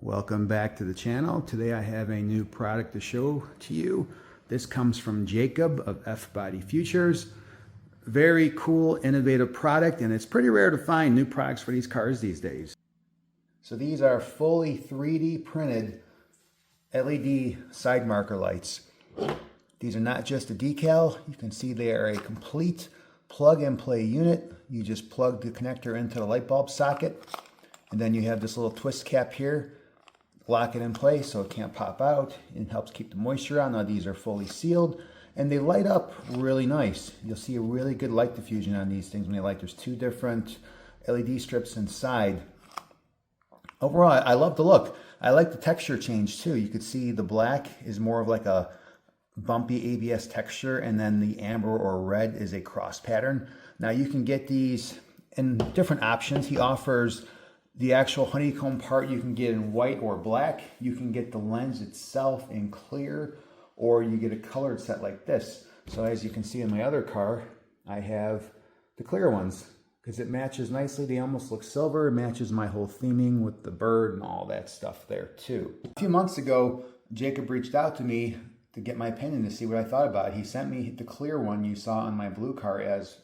Welcome back to the channel. Today I have a new product to show to you. This comes from Jacob of Fbody Futures. Very cool, innovative product, and it's pretty rare to find new products for these cars these days. So these are fully 3D printed LED side marker lights. These are not just a decal. You can see they are a complete plug and play unit. You just plug the connector into the light bulb socket, and then you have this little twist cap here. Lock it in place so it can't pop out. It helps keep the moisture out. Now these are fully sealed and they light up really nice. You'll see a really good light diffusion on these things when they light. There's two different LED strips inside. Overall, I love the look. I like the texture change too. You could see the black is more of like a bumpy ABS texture, and then the amber or red is a cross pattern. Now you can get these in different options. He offers the actual honeycomb part you can get in white or black. You can get the lens itself in clear, or you get a colored set like this. So as you can see in my other car, I have the clear ones because it matches nicely. They almost look silver. It matches my whole theming with the bird and all that stuff there too. A few months ago, Jacob reached out to me to get my opinion to see what I thought about it. He sent me the clear one you saw on my blue car as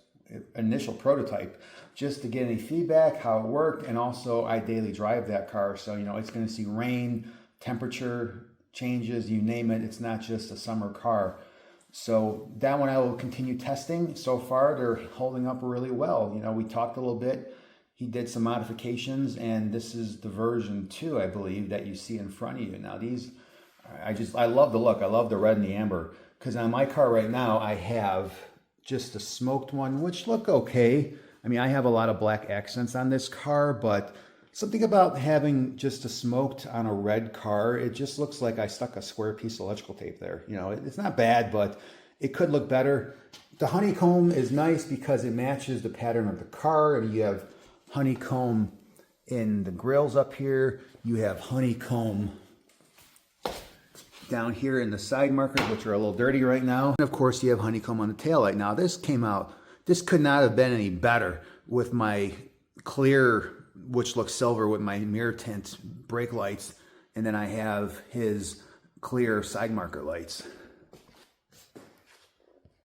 initial prototype, just to get any feedback, how it worked, and also I daily drive that car, so you know it's going to see rain, temperature changes, you name it. It's not just a summer car. So that one I will continue testing. So far they're holding up really well. You know, we talked a little bit. He did some modifications, and this is the version 2, I believe, that you see in front of you. Now these, I love the look. I love the red and the amber, because on my car right now I have just a smoked one, which look okay. I mean, I have a lot of black accents on this car, but something about having just a smoked on a red car, it just looks like I stuck a square piece of electrical tape there. You know, it's not bad, but it could look better. The honeycomb is nice because it matches the pattern of the car. And you have honeycomb in the grills up here. You have honeycomb down here in the side markers, which are a little dirty right now. And of course you have honeycomb on the taillight. Now this came out, this could not have been any better with my clear, which looks silver, with my mirror tint brake lights. And then I have his clear side marker lights.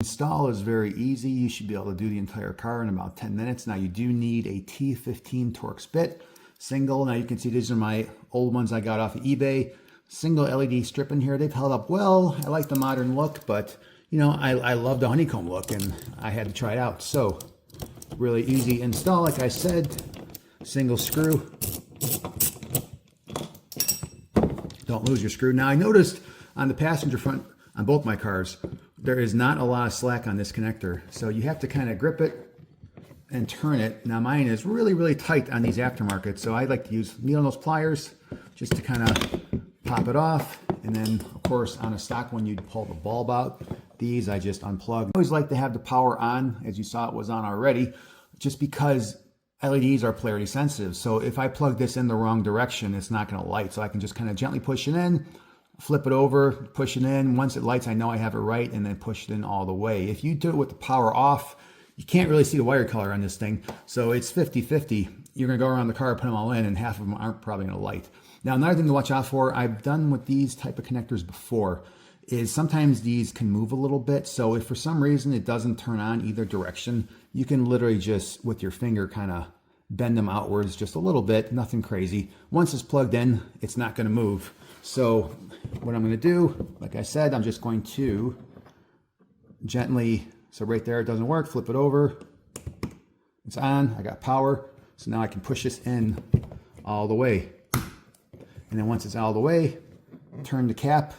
Install is very easy. You should be able to do the entire car in about 10 minutes. Now you do need a T15 Torx bit, single. Now you can see these are my old ones I got off of eBay. Single LED strip in here. They've held up well. I like the modern look, but you know, I love the honeycomb look, and I had to try it out. So really easy install, like I said. Single screw. Don't lose your screw. Now I noticed on the passenger front on both my cars, there is not a lot of slack on this connector. So you have to kind of grip it and turn it. Now mine is really tight on these aftermarket, so I like to use needle nose pliers just to kind of pop it off. And then of course on a stock one, you'd pull the bulb out. These I just unplug. I always like to have the power on, as you saw it was on already, just because LEDs are polarity sensitive. So if I plug this in the wrong direction, it's not going to light. So I can just kind of gently push it in, flip it over, push it in. Once it lights, I know I have it right, and then push it in all the way. If you do it with the power off, you can't really see the wire color on this thing. So it's 50-50. You're going to go around the car, put them all in, and half of them aren't probably going to light. Now, another thing to watch out for, I've done with these type of connectors before, is sometimes these can move a little bit. So if for some reason it doesn't turn on either direction, you can literally just with your finger kind of bend them outwards just a little bit, nothing crazy. Once it's plugged in, it's not going to move. So what I'm going to do, like I said, I'm just going to gently, so right there it doesn't work, flip it over. It's on, I got power. So now I can push this in all the way. And then once it's all the way, turn the cap.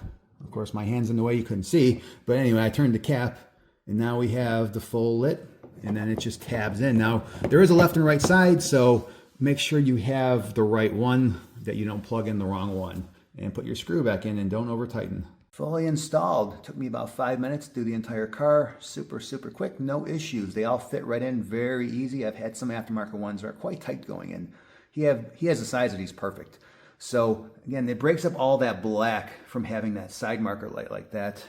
Of course, my hand's in the way, you couldn't see. But anyway, I turned the cap, and now we have the full lit, and then it just tabs in. Now, there is a left and right side, so make sure you have the right one, that you don't plug in the wrong one. And put your screw back in and don't over tighten. Fully installed. Took me about 5 minutes to do the entire car. Super quick, no issues. They all fit right in, very easy. I've had some aftermarket ones that are quite tight going in. He has the size that he's perfect. So again, it breaks up all that black from having that side marker light like that.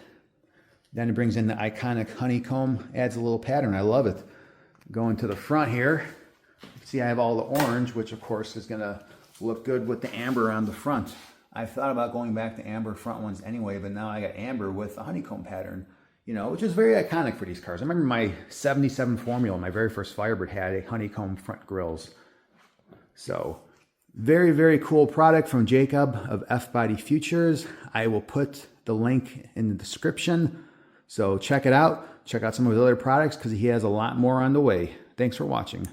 Then it brings in the iconic honeycomb, adds a little pattern. I love it. Going to the front here, see I have all the orange, which of course is gonna look good with the amber on the front. I thought about going back to amber front ones anyway, but now I got amber with a honeycomb pattern, you know, which is very iconic for these cars. I remember my 77 Formula, my very first Firebird, had a honeycomb front grills. So very, very cool product from Jacob of Fbody Futures. I will put the link in the description. So check it out. Check out some of his other products because he has a lot more on the way. Thanks for watching.